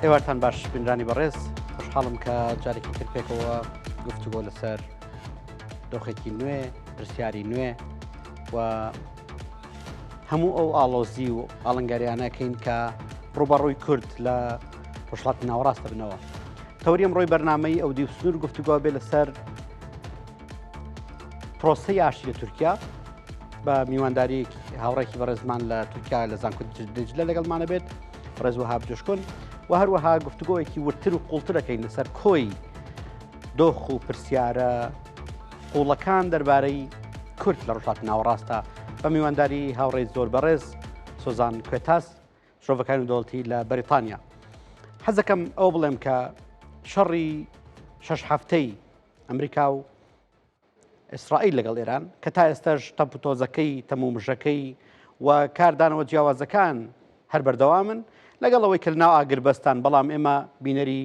هێوارتان باش بینرانی بەڕێز خوشحاڵم کە جارێکی تر پێکەوە گفتوگۆ لەسەر دۆخێکی نوێ پرسیاری نوێ و هەموو ئەو ئاڵۆزی و ئاڵنگاریانەکەین کە ڕوبەڕووی کورد لە ڕۆژهەڵاتی ناوەڕاستە بنەوە. تەوریم ڕۆی بەرنامەی ئەو دیوسنور گفتوگۆ بێ لەسەر پرۆسەی ئاشتی لە تورکیا بە میوانداری هاوڕێکی بەڕێزمان لە تورکیا لە زانکۆی دجلە لەگەڵمانە بێت ڕێز وەهاب جوشکۆن و هەروەها گفتوگۆیەکی ورتر و قوڵترەکەین لەسەر کۆی دۆخ و پرسیارە قوڵەکان دەربارەی کورد لە ڕۆژهەڵاتی ناوەڕاستە بە میوانداری هاوڕێی زۆر بەڕێز سۆزان کوێتاس شۆڤەکانی دەوڵەتی لە بەریتانیا. حەزەکەم ئەو بڵێم کە شەڕی 6 هەفتەی ئەمریکا و ئیسرائیل لەگەڵ ئێران کە تا ئێستاش تەپ و تۆزەکەی تەمومژەکەی و کاردانەوە جیاوازەکان هەر بەردەوامن لەگەڵ ئەوەی کە لەناو ئاگربەستان، بەڵام ئێمە بینەری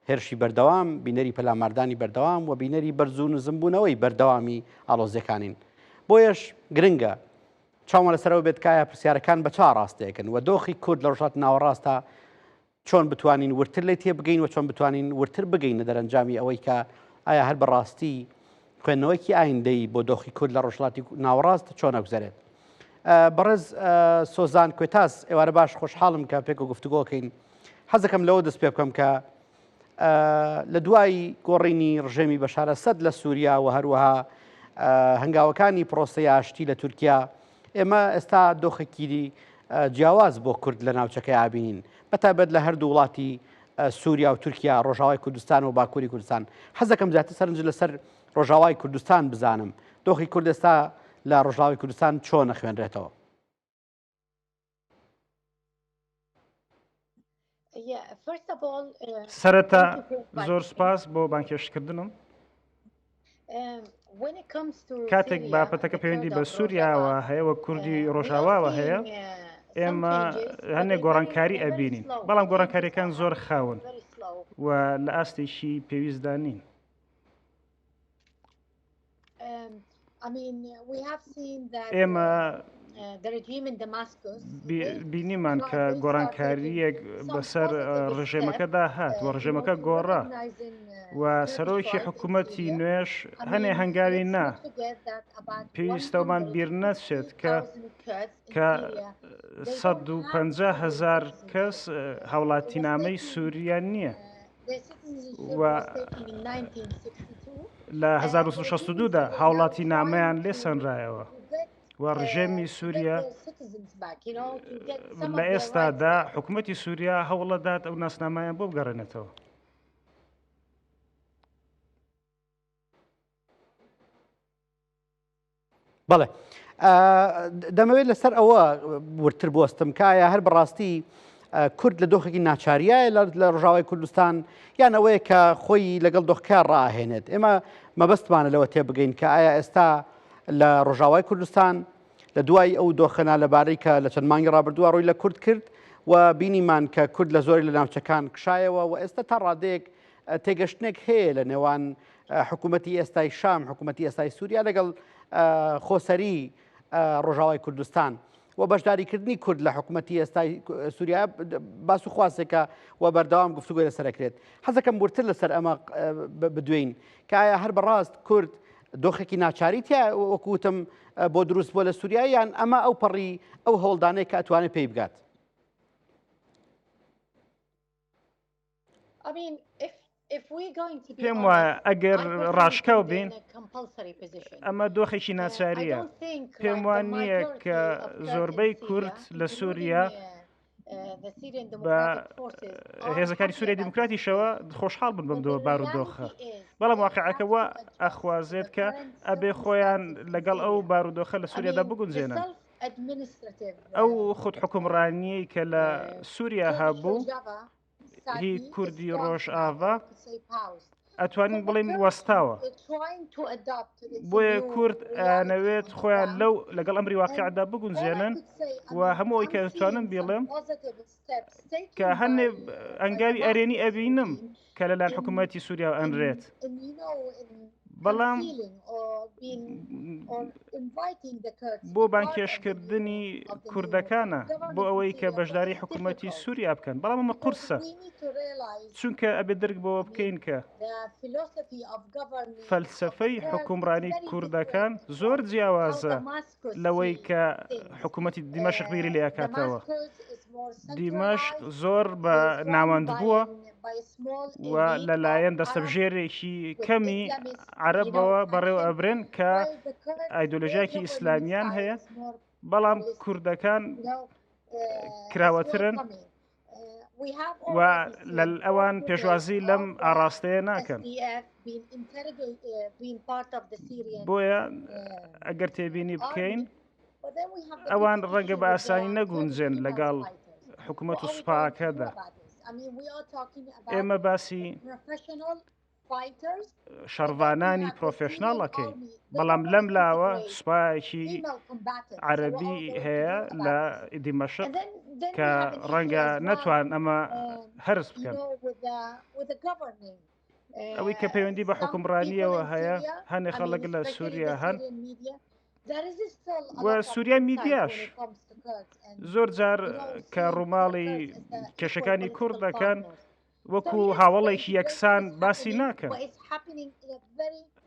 هێرشی بەردەوام، بینەری پەلاماردانی بەردەوام و بینەری بەرز و نزمبوونەوەی بەردەوامی ئاڵۆزیەکانین. بۆیەش گرنگە چاومە لەسەرەوە بێت کایە پرسیارەکان بە چا ڕاستەیەکن و دۆخی کورد لە ڕۆژهەڵاتی ناوەڕاستە چۆن بتوانین ورتر لێ تێبگەین و چۆن بتوانین ورتر بگەینە دەرەنجامی ئەوەی کە ئایا هەر بەڕاستی خوێندنەوەیکی ئایندەی بۆ دۆخی کورد لە ڕۆژهەڵاتی ناوەڕاست چۆن ئەگوزارێت. بەڕێز سۆزان کوێتاس، ئێوارە باش خۆشحاڵم کە پێک و گفتوگۆکەین. حەزەکەم لەوە دەست پێ بکەم کە لە دوای گۆڕینی ڕژێمی بەشار ئەسەد لە سووریا و هەروەها هەنگاوەکانی پرۆسەی ئاشتی لە تورکیا ئێمە ئێستا دۆخێکی جیاواز بۆ کورد لە ناوچەکەی ئابینین، بەتایبەت لە هەردوو وڵاتی سووریا و تورکیا، ڕۆژاوای کوردستان و باکووری کوردستان. حەزەکەم زیاتر سەرنج لەسەر ڕۆژاوای کوردستان بزانم. دۆخی کورد ئێستا لە ڕۆژاوای کوردستان چۆن نەخوێنرێتەوە؟ سەرەتا زۆر سپاس بۆ بانکێشکردنم. کاتێک باپەتەکە پەیوەندی بە سووریاوە هەیە وە کوردی ڕۆژاواوە هەیە، ئێمە هەندێک گۆڕانکاری ئەبینین، بەڵام گۆڕانکاریەکان زۆر خاون و لە ئاستێکی پێویستدا نین. ئێمە بینیمان کە گۆڕانکاریەک بەسەر ڕژێمەکەدا هات و ڕژێمەکە گۆڕا و سەرۆکی حکوومەتی نوێش هەنێ هەنگاوی نا پێویستەوەمان بیر نەچێت کە 150,000 کەس هاوڵاتینامەی سووریا نییە و لە 1962دا هاوڵاتی نامەیان لێ سەنرایەوە و ڕژێمی سووریا لە ئێستادا حکوومەتی سووریا هەوڵەدات ئەو ناسنامەیان بۆ بگەڕێنێتەوە. بەڵێ، دەمەوێت لەسەر ئەوە ورتر بوەستم کایە هەر بەڕاستی کورد لە دۆخێکی ناچاریایە لە ڕۆژاوای کوردستان یان ئەوەیە کە خۆی لەگەڵ دۆخکار ڕاهێنێت. ئێمە مەبەستمانە لەوە تێبگەین کە ئایا ئێستا لە ڕۆژاوای کوردستان لە دوای ئەو دۆخەنا لەبارەی کە لە چەند مانگی ڕابردووە ڕووی لە کورد کرد و بینیمان کە کورد لە زۆری لە ناوچەکان کشایەوە و ئێستا تا ڕادەیەک تێگەشتنێک هەیە لە نێوان حکوومەتی ئێستای شام، حکوومەتی ئێستای سووریا لەگەڵ خۆسەری ڕۆژاوای کوردستان و بەشداریکردنی کورد لە حکوومەتی ئێستای سووریا باس و خواسێکە و بەردەوام گفتوگۆی لەسەرەکرێت. حەزەکەم ورتر لەسەر ئەمە بدوین کە ئایا هەر بەڕاست کورد دۆخێکی ناچاری تیا وەکوتم بۆ دروست بۆ لە سووریا یان ئەمە ئەو پەڕی ئەو هەوڵدانەیە کە ئەتوانێت پێی بگات؟ پێم وایە ئەگەر ڕاشکاو بین ئەمە دۆخێکی ناچاریە. پێم وان نییە کە زۆربەی کورد لە سووریا بە هێزەکانی سووریای دیموکراتیشەوە خۆشحاڵ بن بەم بارودۆخە، بەڵام واقعەکە وا ئەخوازێت کە ئەبێ خۆیان لەگەڵ ئەو بارودۆخە لە سووریادا بگونجێنن. ئەو خود حکومڕانیەی کە لە سووریا هەبوو هی کوردی ڕۆژئاوا ئەتوانین بڵێن وەستاوە، بۆیە کورد ئەنەوێت خۆیان لەو لەگەڵ ئەمری واقعدا بگونجێنن و هەمووی کە دەتوانم بڵێم کە هەندێ ئەنگاوی ئەرێنی ئەبینم کە لەلایەن حکوومەتی سووریا ئەنرێت، بەڵام بۆ بانکێشکردنی کوردەکانە بۆ ئەوەی کە بەشداری حکوومەتی سووریا بکەن، بەڵام ئەمە قورسە، چونکە ئەبێ درک بەوە بکەین کە فەلسفەی حکومڕانی کوردەکان زۆر جیاوازە لەوەی کە حکوومەتی دیمەشق بیری لێ ئەکاتەوە. دیمەشق زۆر بە ناوەند بووە و لەلایەن دەستەبژێرێکی کەمی عەرەبەوە بەڕێوە ئەبرێن کە ئایدۆلۆژیاکی ئیسلامیان هەیە، بەڵام کوردەکان کراوەترن و ئەوان پێشوازی لەم ئاڕاستەیە ناکەن. بۆیە ئەگەر تێبینی بکەین ئەوان ڕەنگە بە ئاسانی نەگونجێن لەگەڵ حکوومەت و سوپاکەدا. ئێمە باسی شەڕڤانانی پرۆفێشناڵەکەی، بەڵام لەم لاوە سوپایەکی عەرەبی هەیە لە دیمەشق کە ڕەنگە نەتوان ئەمە هەرس بکەن. ئەوەی کە پەیوەندی بە حکومڕانیەوە هەیە، هەنێ خەڵک لە سووریا هەن و سووریا میدیاش زۆر جار کە ڕووماڵی کێشەکانی کوورد دەکەن وەکو هاوڵێکی یەکسان باسی ناکەن،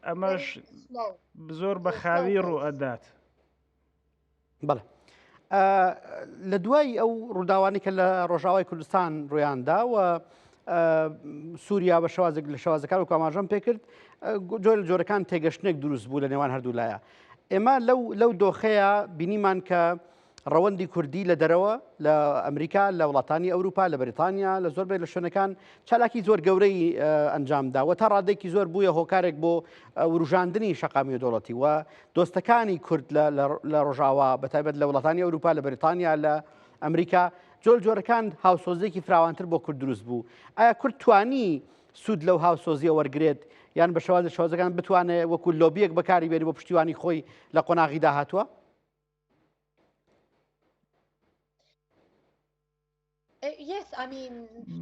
ئەمەش زۆر بە خاوی ڕوو ئەدات. بەڵێ لە دوای ئەو ڕووداوانی کە لە ڕۆژاوای کوردستان ڕوویاندا و سووریا بە شێوازێک لە شێوازەکان و ئاماژەم پێکرد، جۆر لە جۆرەکان تێگەشتنێک دروست بوو لە نێوان هەردوو لایە. ئێمە لەو دۆخەیە بینیمان کە ڕەوەندی کوردی لە دەرەوە لە ئەمریکا، لە وڵاتانی ئەوروپا، لە بەریتانیا، لە زۆربەی لە شوێنەکان چالاکی زۆر گەورەی ئەنجامدا و تا ڕادێکی زۆر بوویە هۆکارێک بۆ وروژاندنی شەقامی دەوڵەتی و دۆستەکانی کورد لە ڕۆژاوا بەتایبەت لە وڵاتانی ئەوروپا، لە بەریتانیا، لە ئەمریکا جۆرەکان هاوسۆزێکی فراوانتر بۆ کورد دروست بوو. ئایا کورد توانی سوود لەو هاوسۆزیە وەرگێت یان بە شێوازە شێوازەکان بتوانێت وەکو لۆبیەک بەکاری بێنی بۆ پشتیوانی خۆی لە قۆناغی داهاتووە؟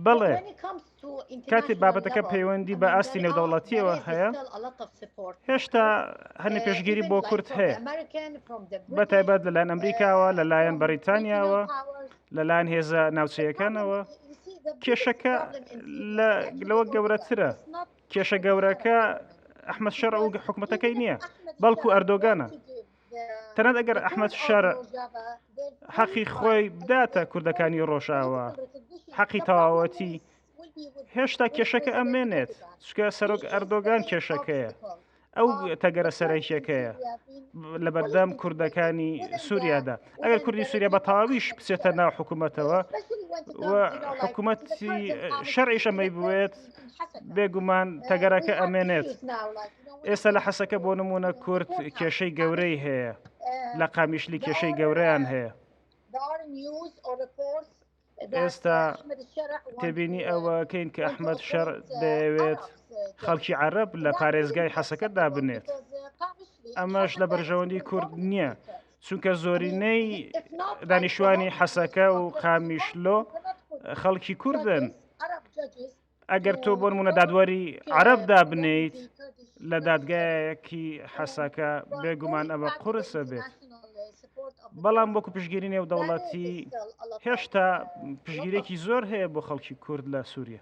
بەڵێ، کاتێک بابەتەکە پەیوەندی بە ئاستی نێودەوڵەتیەوە هەیە، هێشتا هەنێ پێشگیری بۆ کورد هەیە، بەتایبەت لەلایەن ئەمریکاوە، لەلایەن بەریتانیاوە، لەلایەن هێزە ناوچەیەکانەوە. کێشەکە لەوە گەورەترە. کێشە گەورەکە ئەحمەد شەڕ و حکوومەتەکەی نییە، بەڵکو ئەردۆگانە. تەنانەت ئەگەر ئەحمەد شەڕ حەقی خۆی بداتە کوردەکانی ڕۆژاوە، حەقی تەواوەتی، هێشتا کێشەکە ئەمێنێت، چکە سەرۆک ئەردۆگان کێشەکەیە، ئەو تەگەرە سەرەکیەکەیە لە بەردەم کوردەکانی سووریادا. ئەگەر کوردی سووریا بە تەواویش بچێتە ناو حکوومەتەوە و حکوومەتی شەڕعیش ئەمەی بوێت، بێگومان تەگەرەکە ئەمێنێت. ئێستا لە حەسەکە بۆ نمونە کورد کێشەی گەورەی هەیە، لە قامیشلی کێشەی گەورەیان هەیە. ئێستا تێبینی ئەوەکەین کە ئەحمەد شەڕ دەیەوێت خەڵکی عەرەب لە پارێزگای حەسەکە دابنێت. ئەمەش لە بەرژەوەندی کورد نییە، چونکە زۆرینەی دانیشتوانی حەسەکە و قامیشلۆ خەڵکی کوردن. ئەگەر تۆ بۆ نمونە دادوەری عەرەب دابنیت لە دادگایەکی حەسەکە، بێگومان ئەمە قورسە بێت. بەڵام وەکو پشگیری نێودەوڵەتی هێشتا پشگیرێکی زۆر هەیە بۆ خەڵکی کورد لە سووریا.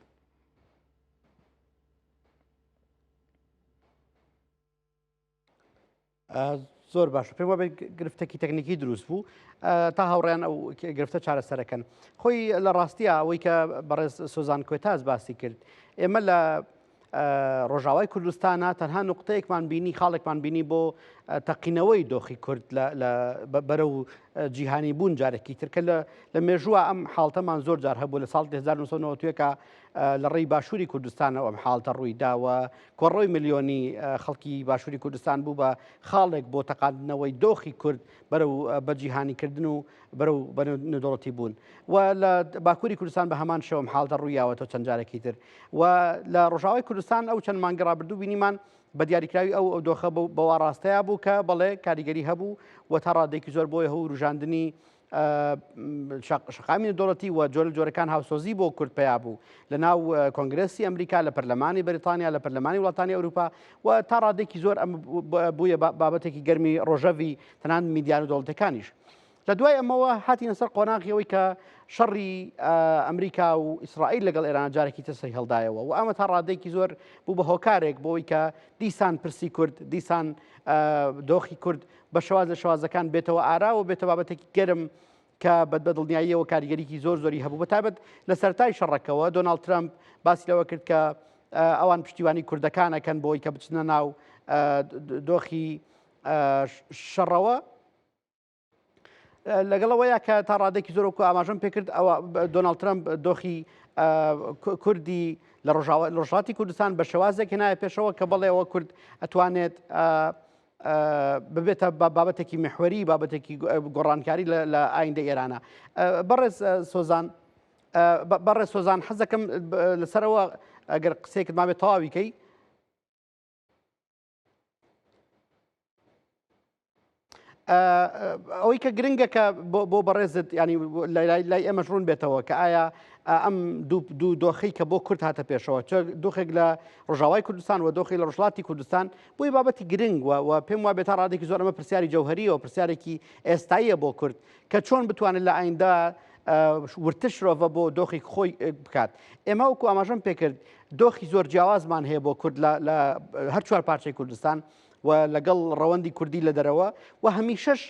زۆر باش، پێم وابێت گرفتێکی تەکنیکی دروست بوو تا هاوڕێیان ئەو گرفتە چارەسەرەکەن. خۆی لە ڕاستیە ئەوەی کە بەڕێز سۆزان کوێتاز باسی کرد، ئێمە لە ڕۆژاوای کوردستانە تەنها نقطەیەکمان بینی، خاڵێکمان بینی بۆ تەقینەوەی دۆخی کورد بەرەو جیهانی بوون جارێکی تر، کە لە مێژووە ئەم حاڵتەمان زۆر جار هەبوو. لە ساڵ 1990 لە ڕێی باشووری کوردستانەوە ئەم حاڵتە ڕوویداوە، کۆڕۆی ملیۆنی خەڵکی باشووری کوردستان بوو بە خاڵێک بۆ تەقاندنەوەی دۆخی کورد بەرەو بەجیهانیکردن و بەرەو نێودەوڵەتی بوون. و لە باکووری کوردستان بە هەمان شێوە حاڵتە ڕوویاوەتەوە چەند جارێکی تر. و لە ڕۆژاوای کوردستان ئەو چەند مانگە ڕابردوو بینیمان بە دیاریکراوی ئەو دۆخە بەوا ڕاستەیە بوو کە بەڵێ کاریگەری هەبوو و تا ڕادێکی زۆر بۆیە هەوو ڕژاندنی شقامی دەوڵەتی و جۆرەکان هاوسۆزی بۆ کورد پیا بوو لە ناو کۆنگرسی ئەمریکا لە پەرلەمانی بریتانیا لە پەرلەمانی وڵاتانی ئەوروپا و تا ڕادێکی زۆر ئەم بووە بابەتێکی گەرمی ڕۆژەوی تەنان میدیان و دەوڵەتەکانیش. لە دوای ئەمەوە هاتینە سەر قۆناغیەوەی کە شەڕی ئەمریکا و ئیسرائیل لەگەڵ ئێران جارێکی تەسەی هەڵدایەوە و ئەمە تا ڕادێکی زۆر بوو بە هۆکارێک بۆەوەی کە دیسان پرسی کورد دیسان دۆخی کورد بە شێواز لە شێوازەکان بێتەوە ئارا و بێتە بابەتێکی گەرم کە بەدڵنیاییەوە کاریگەریکی زۆری هەبوو بەتابەت لە سەرای شەڕەکەەوە دۆناڵد ترامپ باسی لەوە کرد کە ئەوان پشتیوانی کوردەکانەکەن بۆی کە بچنە ناو دۆخی شەڕەوە لەگەڵەوەیە کە تا ڕادێکی زۆر وەکو ئاماژەم پێکرد ئەوە دۆناڵد ترامپ دۆخی کوردی لە ڕۆژهاتی کوردستان بە شێوازێک هێنایە پێشەوە کە بەڵێەوە کورد ئەتوانێت ببێتە بابەتێکی محوەری بابەتێکی گۆڕانکاری لە ئایندە ئێرانە. بەڕێز سۆزان حەز دەکەم لەسەرەوە ئەگەر قسێکت مابێت تەواویکەی. ئەوەی کە گرنگە کە بۆ بەڕێزت ینی لای ئێمەش ڕوون بێتەوە کە ئایا ئەم دوو دۆخی کە بۆ کورد هاتە پێشەوە دۆخێک لە ڕۆژاوای کوردستان و دۆخی لە ڕۆژهڵاتی کوردستان بۆی بابەتی گرنگ و پێم وابێت تا ڕادێکی زۆر ئەمە پرسیاری جەوهەریەوە پرسیارێکی ئێستاییە بۆ کورد کە چۆن بتوانێت لە ئایندا ورتر شرۆڤە بۆ دۆخی خۆی بکات. ئێمە وەکو ئاماژەم پێکرد دۆخی زۆر جیاوازمان هەیە بۆ کورد لە هەر چوار پارچەی کوردستان و لەگەڵ ڕەوەندی کوردی لە دەرەوە و هەمیشەش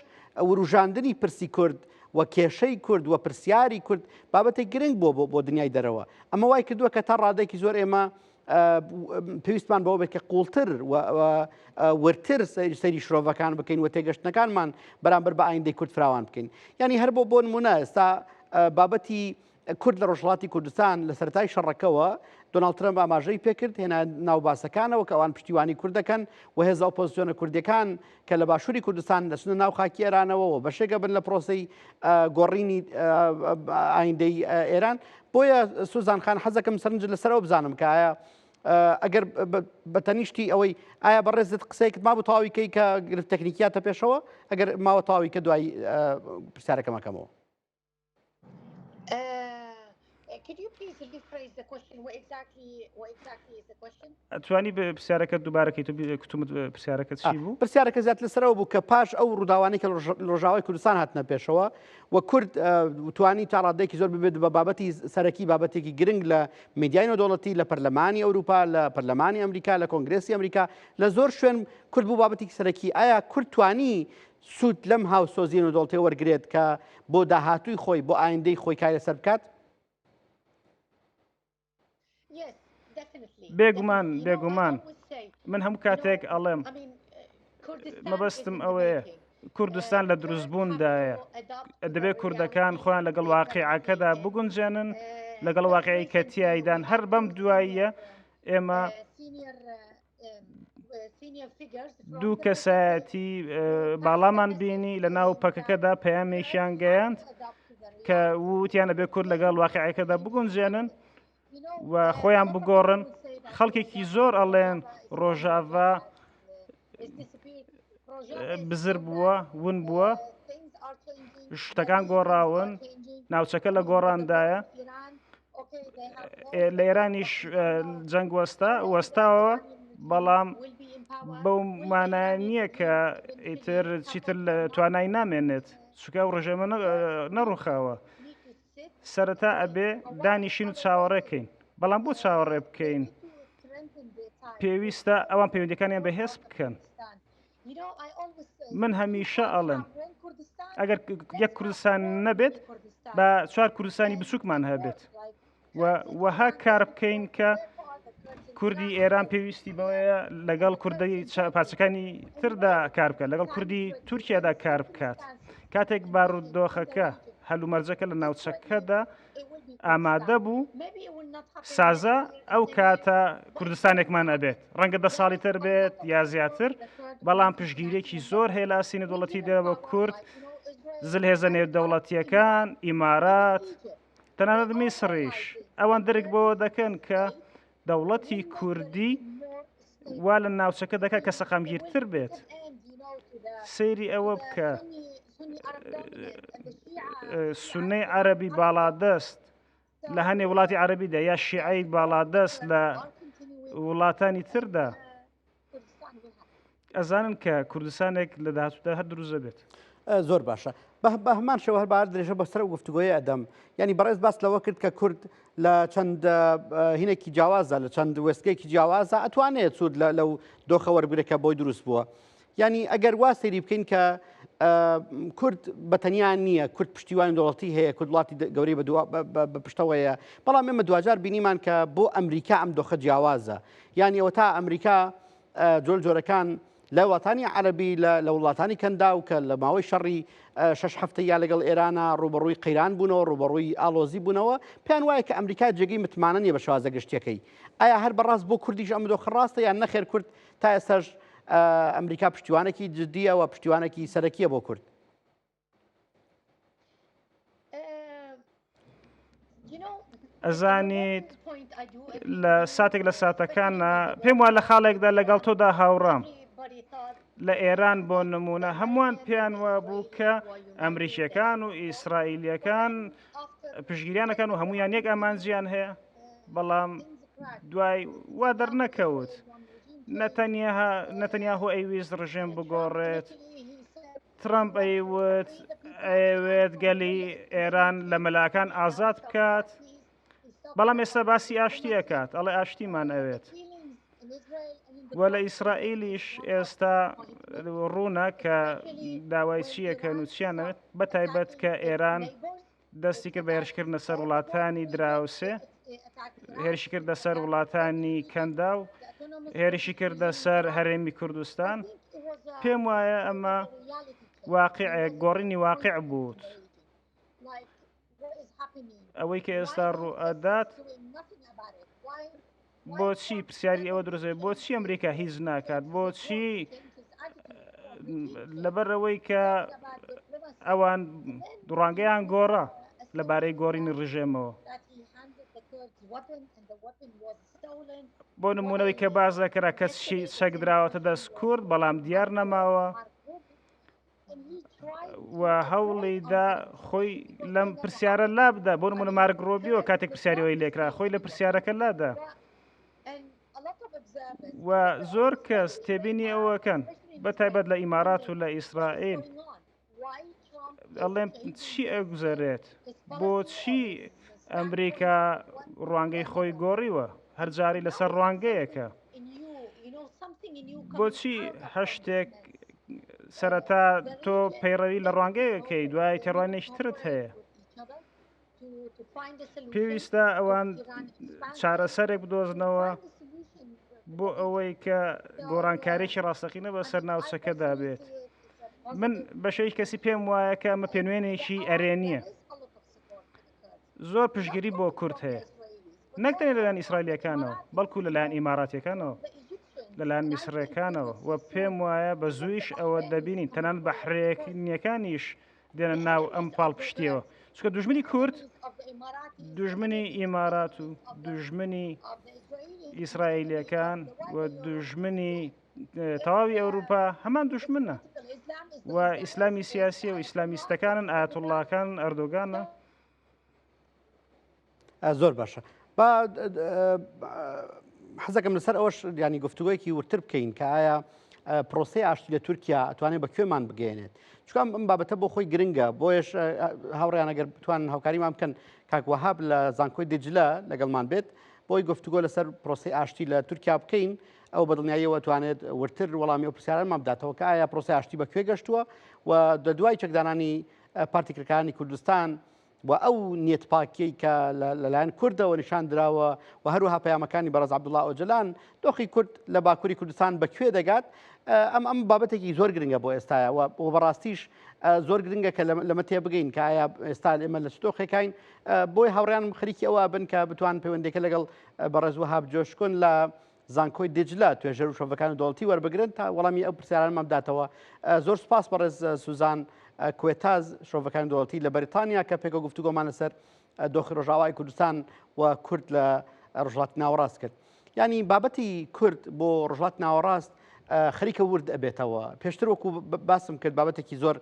وروژاندنی پرسی کورد و کێشەی کورد و پرسیاری کورد بابەتێک گرنگ بۆ دنیای دەرەوە. ئەمە وای کردووە کە تا ڕادێکی زۆر ئێمە پێویستمان بەوە بێت کە قوڵتر ورتر سەیری شرۆڤەکان بکەین و تێگەشتنەکانمان بەرامبەر بە ئایندەی کورد فراوان بکەین. ینی هەر بۆ نمونە ئێستا بابەتی کورد لە ڕۆژهڵاتی کوردستان لە سەرەتای شەڕەکەەوە دۆناڵد ترامپ ئاماژەی پێکرد هێنا ناوباسەکانەوە کە ئەوان پشتیوانی کوردەکەن و هێزە ئۆپۆزیسیۆنە کوردیەکان کە لە باشووری کوردستان دەچنە ناو خاکی ئێرانەوە و بەشێکە بن لە پرۆسەی گۆڕینی ئایندەی ئێران. بۆیە سوزان خان حەزەکەم سەرنج لەسەرەوە بزانم کە ئایا ئەگەر بەتەنیشتی ئەوەی ئایا بەڕێزت قسەیەکت مابوو تەواویکەی کە گرفت تەکنیکیاتە پێشەوە ئەگەر ماوە تەواوی کە دوای پرسیارەکەم ئەکەمەوە. Could you please rephrase the question? What exactly is the question? ئەتوانی پرسیارەکە دووبارەکەی کتومت پرسیارەکە چی بوو؟ پرسیارەکە زیات لەسەرەوە بوو کە پاش ئەو ڕووداوانەی کە ڕۆژاوای کوردستان هاتنە پێشەوە و کورد توانی تا ڕادێکی زۆر ببێت بە بابەتی سەرەکی بابەتێکی گرنگ لە میدیای نێودەوڵەتی لە پەرلەمانی ئەوروپا لە پەرلەمانی ئەمریکا لە کۆنگرسی ئەمریکا لە زۆر شوێن کورد بوو بابەتێکی سەرەکی. ئایا کورد توانی سوود لەم هاوسۆزی نێودەوڵەتی وەرگرێت کە بۆ داهاتووی خۆی بۆ ئایندەی خۆی کای لەسەر بکات؟ بێگومان من هەموو کاتێک ئەڵێم مەبەستم ئەوەیە کوردستان لە دروستبووندایە دەبێت کوردەکان خۆیان لەگەڵ واقعەکەدا بگونجێنن لەگەڵ واقعی کەتیایدان هەر بەم دواییە ئێمە دوو کەسایەتی باڵامان بینی لە ناو پەکەکەدا پەیامێکیان گەیاند کە وتیانە بێ کورد لەگەڵ واقعەکەدا بگونجێنن و خۆیان بگۆڕن. خەڵکێکی زۆر ئەڵێن ڕۆژاوا بزر بووە ون بووە شتەکان گۆڕاون ناوچەکە لە گۆڕاندایە لە ئێرانیش جەنگ وەستاوە بەڵام بەو مانای نییە کە ئیتر چیتر توانای نامێنێت چکە ڕژێمە نەڕووخاوە. سەرەتا ئەبێ دانیشین و چاوەڕێکەین بەڵام بۆ چاوەڕێ بکەین پێویستە ئەوان پەیوەندیەکانیان بەهێز بکەن. من هەمیشە ئەڵێم ئەگەر یەک کوردستان نەبێت بە چوار کوردستانی بچووکمان هەبێت وەها کار بکەین کە کوردی ئێران پێویستی بەوەیە لەگەڵ کوردی پارچەکانی تردا کار بکات لەگەڵ کوردی تورکیادا کار بکات. کاتێک بارودۆخەکە هەلومەرجەکە لە ناوچەکەدا ئامادە بوو سازە ئەو کاتە کوردستانێکمان ئەبێت ڕەنگە 10 ساڵی تر بێت یا زیاتر بەڵام پشگیرێکی زۆر هێلاسی نێودەوڵەتی دێرە کورد زلهێزە نێودەوڵەتیەکان ئیمارات تەنانەت میسڕیش ئەوان دەرک بۆ دەکەن کە دەوڵەتی کوردی وا لە ناوچەکە دەکات کە سەقامگیرتر بێت. سەیری ئەوە بکە سنەی عەربی باڵادەست لە هەنێ وڵاتی عەربیدا یا شیعەی باڵادەست لە وڵاتانی تردا ئەزانن کە کوردستانێک لە داهاتوودا هەر دروست دەبێت. زۆر باشە بە هەمان شێوە هەر بەهار درێژە بەسەر گفتوگۆیە ئەدەم ینی بەڕێز باس لەوە کرد کە کورد لە چەند هینێکی جیاوازە لە چەند وێستگەیەکی جیاوازە ئەتوانێت سوود لەو دۆخە وەرگرێکە بۆی دروست بووە. ینی ئەگەر وا سەیری بکەین کە کورد بەتەنیا نییە کورد پشتیوانی دەوڵەتی هەیە کورد وڵاتی گەورەی بە پشتەوەیە بەڵام ئێمە دوجار بینیمان کە بۆ ئەمریکا ئەم دۆخە جیاوازە یعنی ئەوە تا ئەمریکا جۆرەکان لە وڵاتانی عەربی لە وڵاتانی کەندا و کە لە ماوەی شەڕی 6 هەفتەیە لەگەڵ ئێرانە ڕوبەڕووی قەیران بوونەوە ڕوبەڕووی ئالۆزی بوونەوە پێیان وایە کە ئەمریکا جێگەی متمانە نیە بە شازە گەشتیەکەی ئایا هەر بەڕاست بۆ کوردیش ئەم دۆخە ڕاستە یان نەخێر کورد تا ئێستاش ئەمریکا پشتیوانێکی جدیە و پشتیوانێکی سەرەکیە بۆ کورد؟ ئەزانیت لە ساتێک لە ساتەکانە پێم وایە لە خاڵێکدا لەگەڵ تۆدا هاوڕام لە ئێران بۆ نمونە هەمووان پێیان وابوو کە ئەمریکیەکان و ئیسرائیلیەکان پشگیریانەکان و هەمویان یەک ئامانجیان هەیە بەڵام دوای وا دەرنەکەوت نەتەنیاهو ئەیویست ڕژێم بگۆڕێت ترامپ ئەیوت ئەوێت گەلی ئێران لە مەلاکان ئازاد بکات بەڵام ئێستا باسی ئاشتی ئەکات ئەڵێ ئاشتیمان ئەوێت وە لە ئیسرائیلیش ئێستا ڕوونە کە داوای چیەکەن و چیانەوێت بەتایبەت کە ئێران دەستی کرد بە هێرشکردنە سەر وڵاتانی دراوسێ هێرشی کردە سەر وڵاتانی کەندا و هێرشی کردە سەر هەرێمی کوردستان پێم وایە ئەمە واقعێک گۆڕینی واقع بوو ئەوەی کە ئێستا ڕوئەدات بۆچی پرسیاری ئەوە درۆزێ بۆچی ئەمریکا هیچ ناکات بۆچی لەبەرەوەی کە ئەوان ڕوانگەیان گۆڕە لەبارەی گۆڕینی ڕژێمەوە بۆ نمونەوەی کە باز دەکرا کەسی چەکدراوەتە دەست کورد بەڵام دیار نەماوە و هەوڵیدا خۆی لەم پرسیارە لابدا بۆ نمونە مارک ڕۆبیەوە کاتێک پرسیاریەوەی لێکرا خۆی لە پرسیارەکە لادا و زۆر کەس تێبینی ئەوەکەن بەتایبەت لە ئیمارات و لە ئیسرائیل ئەڵێم چی ئەگوزارێت بۆچی ئەمریکا ڕوانگەی خۆی گۆڕیوە هەر جاری لەسەر ڕوانگەیەکە بۆچی هەشتێک سەرەتا تۆ پەیڕەوی لە ڕوانگەیەکەی دوای تێڕوانێشترت هەیە پێویستە ئەوان چارەسەرێک بدۆزنەوە بۆ ئەوەی کە گۆڕانکارێکی ڕاستەقینە بەسەر ناوچەکەدا بێت من بەشەی کەسی پێم وایە کە ئەمە پێنوێنێکی ئەرێنیە زۆر پشگیری بۆ کورد هەیە نەکتەنێت لەلایەن ئیسرائیلیەکانەوە بەڵکو لەلایەن ئیماراتیەکانەوە لەلایەن میسرەکانەوە و پێم وایە بە زوویش ئەوە دەبینین تەنانەت بەحرەیەکانیش دێنە ناو ئەم پاڵپشتیەوە چکە دوژمنی کورد دوژمنی ئیمارات و دوژمنی ئیسرائیلیەکان و دوژمنی تەواوی ئەوروپا هەمان دوژمنە و ئیسلامی سیاسیە و ئیسلامیستەکانن ئایەتوڵڵاکان ئەردۆگانە زۆر باشە حەزەکەم لەسەر ئەوەش ینی گفتوگویەکی ورتر بکەین کە ئایا پرۆسی ئاشتی لە تورکیا ئەتوانێت بە کوێمان بگەێنێت چکام ئەم بابەتە بۆ خۆی گرنگە بۆیش هاوڕیان ئەگەر بتوان هاوکاریمان بکەن کاک وەهاب لە زانکۆی دجلە لەگەڵمان بێت بۆی گفتوگۆ لەسەر پرۆسی ئاشتی لە تورکیا بکەین ئەو بەدڵنیاییەوە ئەتوانێت ورتر وەڵامی ئەو پرسیارانمان بداتەوە کە ئایا پرۆسی ئاشتی بەکوێ گەشتووە و دوای چەکدانانی پارتی کرێکارانی کوردستان و ئەو نیەتپاکیەی کە لەلایەن کوردەوە نیشان دراوە و هەروەها پەیامەکانی بەڕێز عەبدوڵڵا ئۆجەلان دۆخی کورد لە باکووری کوردستان بەکوێ دەگات ئەم بابەتێکی زۆر گرنگە بۆ ئێستاە و بەڕاستیش زۆر گرنگە کە لەمە تێ بگەین کە ئایا ئێستا ئێمە لە دۆخێکین بۆی هاوڕیانم خەریکی ئەوە بن کە بتوان پەیوەندێکە لەگەڵ بەڕێز وەهاب جۆشکۆن لە زانکۆی دجلە توێژەر و شەڤەکانی دەوڵەتی وەربگرن تا وەڵامی ئەو پرسیارانمان بداتەوە زۆر سپاس بەڕێز سوزان کوێتاز شۆڤەکانی دەوڵەتی لە بەریتانیا کە پێکە گفتوگۆمان لەسەر دۆخی ڕۆژاوای کوردستان و کورد لە ڕۆژهەڵاتی ناوەڕاست کرد ینی بابەتی کورد بۆ ڕۆژهەڵاتی ناوەڕاست خەریکە ورد ئەبێتەوە پێشتر وەکو باسم کرد بابەتێکی زۆر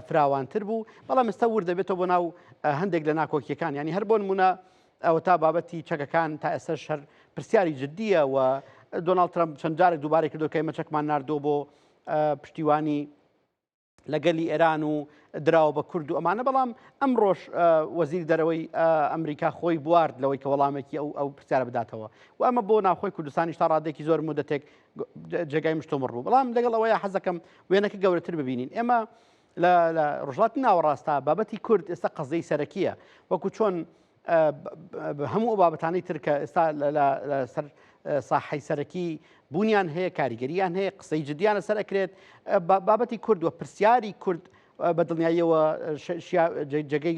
فراوانتر بوو بەڵام ئێستا ورد دەبێتەوە بۆ ناو هەندێک لە ناکۆکیەکان ینی هەر بۆ نمونە ئەوە تا بابەتی چەکەکان تا ئێستا شەر پرسیاری جددیە و دۆناڵد ترامپ چەند جارێک دووبارەی کردو کە ئێمە چەکمان ناردۆ بۆ پشتیوانی لەگەلی ئێران و دراوە بە کورد و ئەمانە بەڵام ئەمڕۆژ وەزیری دەرەوەی ئەمریکا خۆی بوارد لەوەی کە وەڵامێکی ئەو پرسیارە بداتەوە و ئەمە بۆ ناوخۆی کوردستانیش تا ڕادێکی زۆر مودەتێک جێگای مشتۆمڕ بوو بەڵام لەگەڵ ئەوەیە حەزەکەم وێنەکە گەورەتر ببینین ئێمە لە ڕۆژهەڵاتی ناوەڕاستە بابەتی کورد ئێستا قەزەی سەرەکیە وەکو چۆن هەموو بابەتانەی تر کە ئێستا لەسەر ساحەی سەرەکی بوونیان هەیە کاریگەریان هەیە قسەی جدیان لەسەر ئەکرێت بابەتی کورد و پرسیاری کورد بە دڵنیاییەوە جێگەی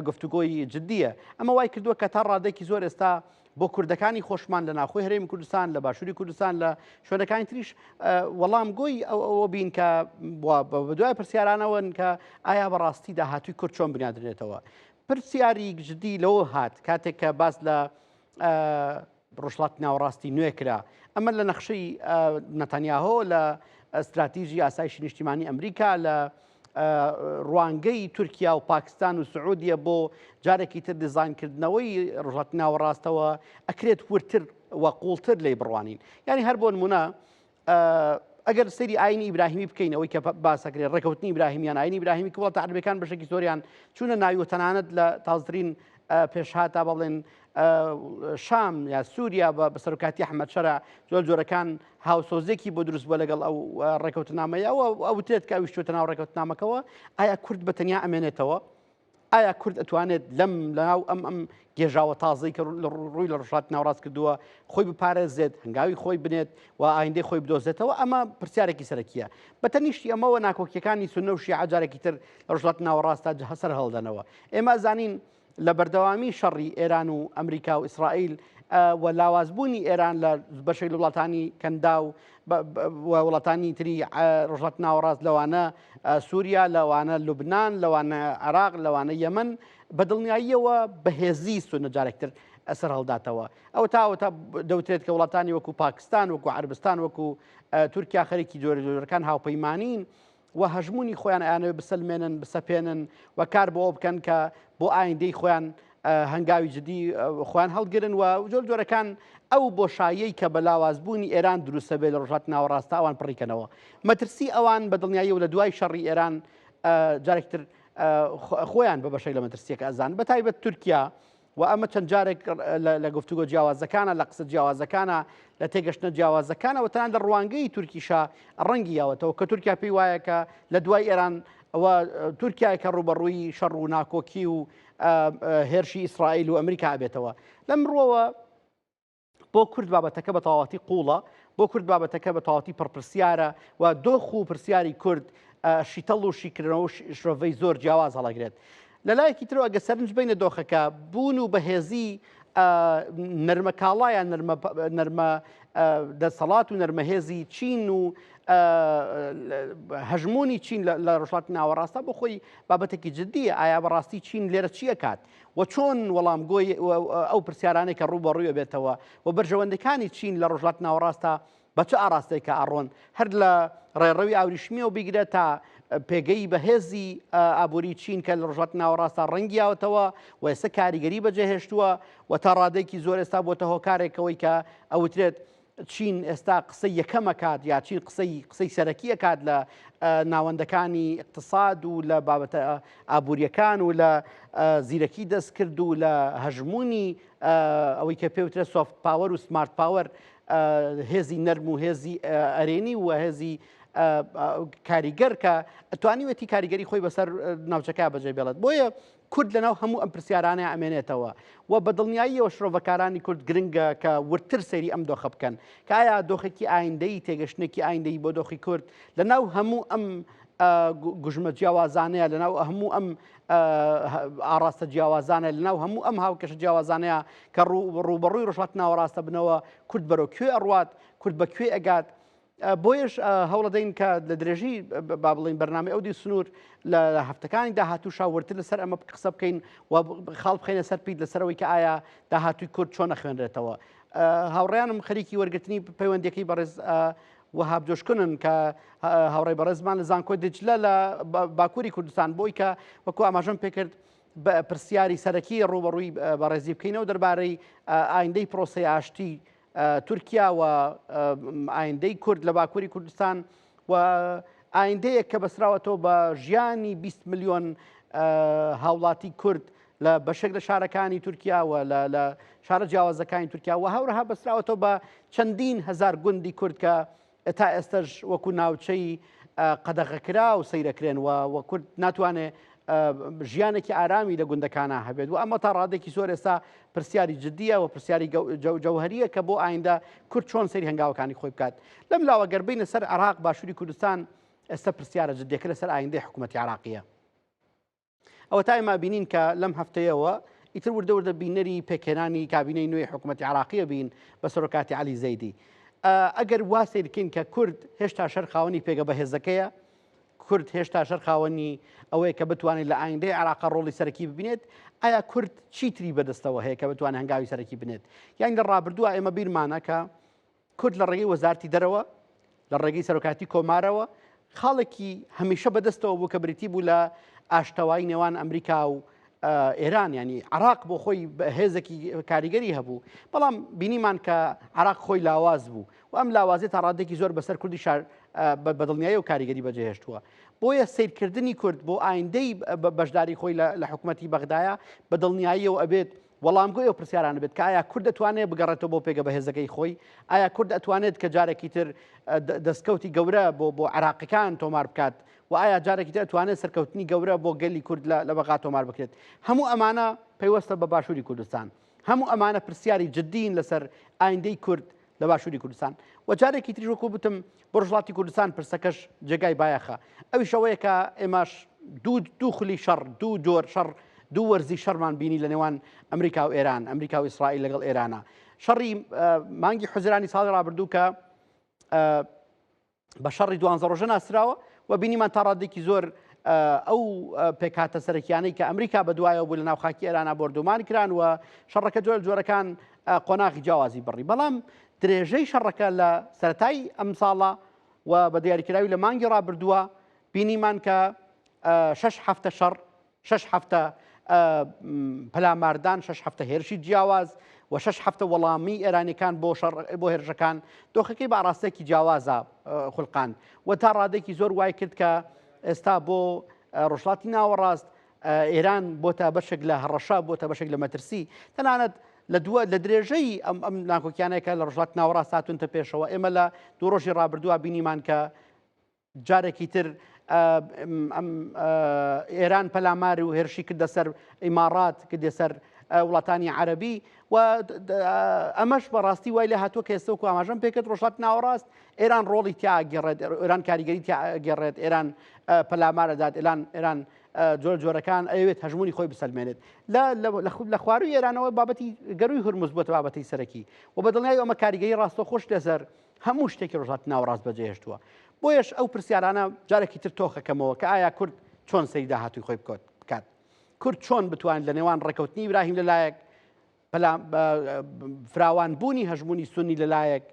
گفتوگۆی جددیە ئەمە وای کردووە کە تا ڕادێکی زۆر ئێستا بۆ کوردەکانی خۆشمان لە ناخۆی هەرێمی کوردستان لە باشووری کوردستان لە شوێنەکانی تریش وەڵام گۆی ئەوە بین کە بە دوای پرسیارانەوەن کە ئایا بەڕاستی داهاتووی کورد چۆن بنیادرێتەوە پرسیاری جددی لەوە هات کاتێک کە باس لە ڕۆژهەڵاتی ناوەڕاستی نوێ کرا ئەمە لە نەخشەی نەتانیاهۆ لە استراتیژی ئاسایشی نیشتیمانی ئەمریکا لە ڕوانگەی تورکیا و پاکستان و سعودیە بۆ جارێکی تر دیزاینکردنەوەی ڕۆژهەڵاتی ناوەڕاستەوە ئەکرێت ورتر و قوڵتر لێ بڕوانین یعنی هەر بۆ نمونە ئەگەر سەیری ئاینی ئیبراهیمی بکەین ئەوەی کە باسەکرێت ڕێکەوتنی ئیبراهیمیان ئاینی ئیبراهیمی کە وڵاتە عەرەبیەکان بەشێکی زۆریان چوونە ناوی و تەنانەت لە تازترین پێشهاتا بەڵێن شام یا سووریا بە سەرۆکاتی ئەحمەد شەرع زۆر جۆرەکان هاوسۆزێکی بۆ دروست بووە لەگەڵ ئەو ڕێکەوتنامەیە ئەو وترێت کە ئەویشتوتە ناو ڕێکەوتنامەکەەوە ئایا کورد بەتەنیا ئەمێنێتەوە ئایا کورد ئەتوانێت لەناو ئەم گێژاوە تازەی کە ڕووی لە ڕۆژهەڵاتی ناوەڕاست کردووە خۆی بپارێزێت هەنگاوی خۆی بنێت و ئایندەی خۆی بدۆزێتەوە ئەمە پرسیارێکی سەرەکیە بەتەنیشتی ئەمەوە ناکۆکیەکانی سونە و شیعە جارێکی تر لە ڕۆژهەڵاتی ناوەڕاستە هەسەر هەڵدەنەوە ئێمە زانین لە بەردەوامی شەڕی ئێران و ئەمریکا و ئیسرائیل و لاوازبوونی ئێران لە بەشەی لە وڵاتانی کەندا و وڵاتانی تری ڕۆژهەڵاتی ناوەڕاست لەوانە سووریا لەوانە لوبنان لەوانە عێراق لەوانە یەمەن بەدڵنیاییەوە بەهێزی سونە جارێکتر ئەسەر هەڵداتەوە ئەو تا دەوترێت کە وڵاتانی وەکو پاکستان وەکو عەربستان وەکو تورکیا خەریکی جۆرەکان هاوپەیمانین و هەژمونی خۆیان ئەیانەوێت بسەلمێنن بسەپێنن و کار بۆ ئەو بکەن کە بۆ ئایندەی خۆیان هەنگاوی جدی خۆیان هەڵگرن و جۆر جۆرەکان ئەو بۆشاییەی کە بە لاوازبوونی ئێران دروستە بێت لە ڕۆژهەڵاتی ناوەڕاستە ئەوان پڕیکەنەوە مەترسی ئەوان بە دڵنیایی و لە دوای شەڕی ئێران جارێکتر خۆیان بە بەشەی لە مەترسیەکە ئەزان بەتایبەت تورکیا و ئەمە چەند جارێک لە گفتوگۆ جیاوازەکانە لە قسە جیاوازەکانە لە تێگەشتنە جیاوازەکانەوە تەنان لە ڕوانگەی تورکیشا ڕەنگی یاوەتەوە کە تورکیا پێی وایە کە لە دوای ئێران ئەوە تورکیای کە ڕوبەڕووی شەڕ و ناکۆکی و هێرشی ئیسرائیل و ئەمریکا ئەبێتەوە لەمڕۆوە بۆ کورد بابەتەکە بە تەواوەتی قوڵە بۆ کورد بابەتەکە بە تەواوەتی پڕپرسیارە و دۆخ و پرسیاری کورد شیتەڵ و شیکردنەوە و شرۆڤەی زۆر جیاواز هەڵەگرێت لەلایەکی ترەوە ئەگە سەرنج بینە دۆخەکە بوون و بەهێزی نەرمە کاڵایە نەرمە دەسەڵات و نەرمەهێزی چین و هەژمونی چین لە ڕۆژهەڵاتی ناوەڕاستە بۆ خۆی بابەتێکی جددیە ئایا بەڕاستی چین لێرە چیە کات و چۆن وەڵامگۆی ئەو پرسیارانەی کە ڕووبەڕووی بێتەوە و بەرژەوەندەکانی چین لە ڕۆژهەڵاتی ناوەڕاستە بە چه ئاراستەیەکە ئەڕۆن هەر لە ڕێڕەوی ئاوریشمیەوە بیگرێت تا پێگەی بەهێزی ئابووری چین کە لە ڕۆژهەڵاتی ناوەڕاستە ڕەنگیاوەتەوە و ئێستا کاریگەری بەجێهێشتووە و تا ڕادێکی زۆر ئێستا بۆتە هۆکارێکەوەی کە ئەوترێت چین ئێستا قسەی یەکەمە کات یا چین قسەی سەرەکیە کات لە ناوەندەکانی اقتصاد و لە بابەتە ئابوووریەکان و لە زیرەکی دەستکرد و لە هەژمونی ئەوەی کە پێوترێت سۆفت پاوەر و سمارت پاوەر هێزی نەرم و هێزی ئەرێنی و هێزی کاریگەر کە ئەتوانیوێتی کاریگەری خۆی بەسەر ناوچەکە بەجێ بێڵێت بۆیە کورد لەناو هەموو ئەم پرسیارانە ئەمێنێتەوە و بە دڵنیاییەوە شرۆڤەکارانی کورد گرنگە کە ورتر سەیری ئەم دۆخە بکەن کە ئایا دۆخێکی ئایندەی تێگەشتێکی ئایندەی بۆ دۆخی کورد لەناو هەموو ئەم گوژمە جیاوازانەیە لەناو هەموو ئەم ئاراستە جیاوازانە لەناو هەموو ئەم هاوکەشە جیاوازانەیە کە ڕوبەڕووی ڕۆژهەڵاتی ناوەڕاستە بنەوە کورد بەرەو کوێ ئەڕوات کورد بە کوێ ئەگات بۆیش هەوڵەدەین کە لە درێژی با بڵین بەرنامەی ئەودی سنوور لە هەفتەکانی داهاتوو شاورتر لەسەر ئەمە قسە بکەین و خاڵ بخەینە سەر پیت لەسەرەوەی کە ئایا داهاتووی کورد چۆن نەخوێنرێتەوە هاوڕێیانم خەریکی وەرگرتنی پەیوەندیەکەی بەڕێز وهاب جۆشکنن کە هاوڕێی بەڕێزمان لە زانکۆی دجلە لە باکووری کوردستان بۆی کە وەکو ئاماژەم پێکرد پرسیاری سەرەکی ڕوبەڕووی بەڕێزی بکەینەوە دەربارەی ئایندەی پرۆسەی ئاشتی تورکیا و ئایندەی کورد لە باکووری کوردستان و ئایندەیەک کە بەسراوەتەوە بە ژیانی 20 ملیۆن هاوڵاتی کورد لە بەشێک لە شارەکانی تورکیا و لە شارە جیاوازەکانی تورکیا و هەوڕەها بەسراوەتەوە بە چەندین هەزار گوندی کورد کە تا ئێستش وەکو ناوچەی قەدەغەکرا و سەیرەکرێن و کورد ناتوانێت ژیانێکی ئارامی لە گوندەکانە هەبێت و ئەمە تا ڕادێکی زۆر ئێستا پرسیاری جددیە و پرسیاری جەوهریە کە بۆ ئایندە کورد چۆن سەیری هەنگاوەکانی خۆی بکات لەم لاوە گەربینە سەر عێراق باشووری کوردستان ئێستا پرسیارە جددیەکە لەسەر ئایندەی حکوومەتی عێراقیە ئەوە تا ئێمە بینین کە لەم هەفتەیەوە ئیتر وردە بینەری پێکهێنانی کابینەی نوێی حکوومەتی عێراقیە بین بە سەرۆکاتی عەلی زەیدی ئەگەر وا سەیر بکەین کە کورد هێشتا شەرخاوەنی پێگە بەهێزەکەیە کورد هێشتا شەرخاوەنی ئەوەیە کە بتوانێت لە ئایندەی عێراق ڕۆڵی سەرەکی ببینێت ئایا کورد چیتری بەدەستەوە هەیە کە بتوانێت هەنگاوی سەرەکی بنێت یان لە ڕابردووە ئێمە بیرمانە کە کورد لە ڕێگەی وەزارەتی دەرەوە لە ڕێگەی سەرۆکاتی کۆمارەوە خاڵێکی هەمیشە بەدەستەوە بوو کە بریتی بوو لە ئاشتەوایی نێوان ئەمریکا و ئێران ینی عێراق بۆ خۆی هێزێکی کاریگەری هەبوو بەڵام بینیمان کە عێراق خۆی لاواز بوو و ئەم لاوازێ تا ڕادێکی زۆر بەسەر کوردی شار بەدڵنیایی و کاریگەری بەجێهێشتووە بۆیە سیرکردنی کورد بۆ ئایندەی بەشداری خۆی لە حکوومەتی بەغدایە بەدڵنیاییەوە ئەبێت وەڵامگۆی ئەو پرسیارانە بێت کە ئایا کورد دەتوانێت بگەڕێتەوە بۆ پێگە بەهێزەکەی خۆی ئایا کورد دەتوانێت کە جارێکی تر دەستکەوتی گەورە بۆ عێراقیەکان تۆمار بکات و ئایا جارێکی تر دەتوانێت سەرکەوتنی گەورە بۆ گەلی کورد لە بەغا تۆمار بکرێت هەموو ئەمانە پەیوەستە بە باشووری کوردستان هەموو ئەمانە پرسیاری جددین لەسەر ئایندەی کورد لە باشووری کوردستان و جارێکی تریش وەکو بتم بۆ ڕۆژهەڵاتی کوردستان پرسەکەش جێگای بایەخە ئەوی شەوەیە کە ئێمەش دوو خولی شەڕ دوو جۆر شەڕ دوو وەرزی شەڕمان بینی لە نێوان ئەمریکا و ئێران ئەمریکا و ئیسرائیل لەگەڵ ئێرانە شەڕی مانگی حوزەیرانی ساڵی ڕابردوو کە بە شەڕی 12 ڕۆژە ناسراوە و بینیمان تا ڕادێکی زۆر ئەو پێکاتە سەرەکیانەی کە ئەمریکا بەدوایەوە بوو لە ناو خاکی ئێرانە بردومان کران و شەڕەکە جۆرەکان قۆناغی جیاوازی بڕی بەڵام درێژەی شەڕەکە لە سەرەتای ئەم ساڵە و بە دیاریکراوی لە مانگی ڕابردووە بینیمان کە 6 هەفتە شەڕ 6 هەفتە پەلاماردان 6 هەفتە هێرشی جیاواز و 6 هەفتە وەڵامی ئێرانیەکان بۆ هێرشەکان دۆخەکەی بە ئاراستەیەکی جیاوازە خوڵقان و تا ڕادێکی زۆر وای کرد کە ئێستا بۆ ڕۆژهەڵاتی ناوەڕاست ئێران بۆتە بەشێک لە هەڕەشە بۆتە بەشێک لە مەترسی تەنانەت لە درێژەی ئەم ناکۆکیانەیەکە لە ڕۆژهەڵاتی ناوەڕاست هاتوونتە پێشەوە ئێمە لە دوو ڕۆژی ڕابردووە بینیمان کە جارێکی تر ئێران پەلاماری و هێرشی کردە سەر ئیمارات کردێ سەر وڵاتانی عەرەبی و ئەمەش بەڕاستی وای لێ هاتووە کە ئێستا وەکو ئاماژەم پێکرد ڕۆژهەڵاتی ناوەڕاست ئێران ڕۆڵی تیا گێڕێت ئێران کاریگەری تیا گێڕێت ئێران پەلامارە دات ئێران جۆرەکان ئەوێت هەژمونی خۆی بسەلمێنێت لە خواروی ئێرانەوە بابەتی گەروی هورمز بۆتە بابەتی سەرەکی و بەدڵنیایی ئەمە کاریگەری ڕاستە خۆش لەسەر هەموو شتێکی ڕۆژهەڵاتی ناوەڕاست بەجێهێشتووە بۆیەش ئەو پرسیارانە جارێکی تر تۆخەکەمەوە کە ئایا کورد چۆن سەیری داهاتووی خۆی بکات کورد چۆن بتوانێت لە نێوان ڕێکەوتنی ئیبراهیم لەلایەک فراوانبوونی هەژمونی سونی لەلایەک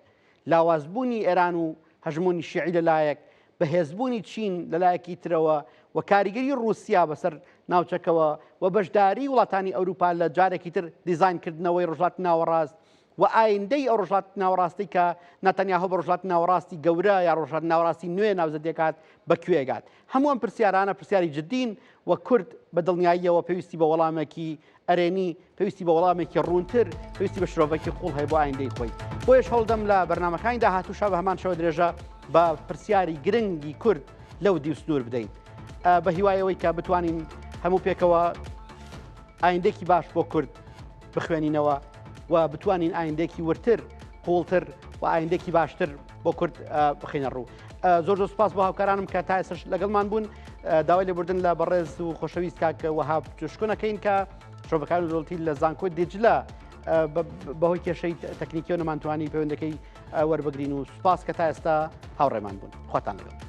لاوازبوونی ئێران و هەژمونی شیعی لەلایەک بەهێزبوونی چین لەلایەکی ترەوە و کاریگەری رووسیا بەسەر ناوچەکەوە و بەشداری وڵاتانی ئەوروپا لە جارێکی تر دیزاینکردنەوەی ڕۆژهەڵاتی ناوەڕاست و ئایندەی ئەو ڕۆژهەڵاتی ناوەڕاستی کە نەتەنیاهۆ بە ڕۆژهەڵاتی ناوەڕاستی گەورە یا ڕۆژهەڵاتی ناوەڕاستی نوێ ناوزەدیەکات بەکوێگات هەموو ئەم پرسیارانە پرسیاری جددین و کورد بە دڵنیاییەوە پێویستی بە وەڵامێکی ئەرێنی پێویستی بە وەڵامێکی ڕوونتر پێویستی بە شرۆڤێکی قوڵ هەیە بۆ ئایندەی خۆی بۆیەش هەوڵدەم لە بەرنامەکانی داهاتووشا بە هەمان شەوە درێژە بە پرسیاری گرنگی کورد لەو دی و سنوور بدەین بە هیوایەوەی کە بتوانین هەموو پێکەوە ئایندێکی باش بۆ کورد بخوێنینەوە و بتوانین ئایندێکی ورتر قوڵتر و ئایندێکی باشتر بۆ کورد بخینە ڕوو زۆر سوپاس بۆ هاوکارانم کە تا ئێستاش لەگەڵمان بوون داوای لێبوردن لە بەڕێز و خۆشەویست کاک وەهاب جوشکۆنەکەین کە شۆڤەکانی دەوڵەتی لە زانکۆی دجلە بەهۆی کێشەی تەکنیکیەوە نەمانتوانی پەیوەندەکەی وەربگرین و سوپاس کە تا ئێستا هاوڕێمان بوون خواتان لەگەڵ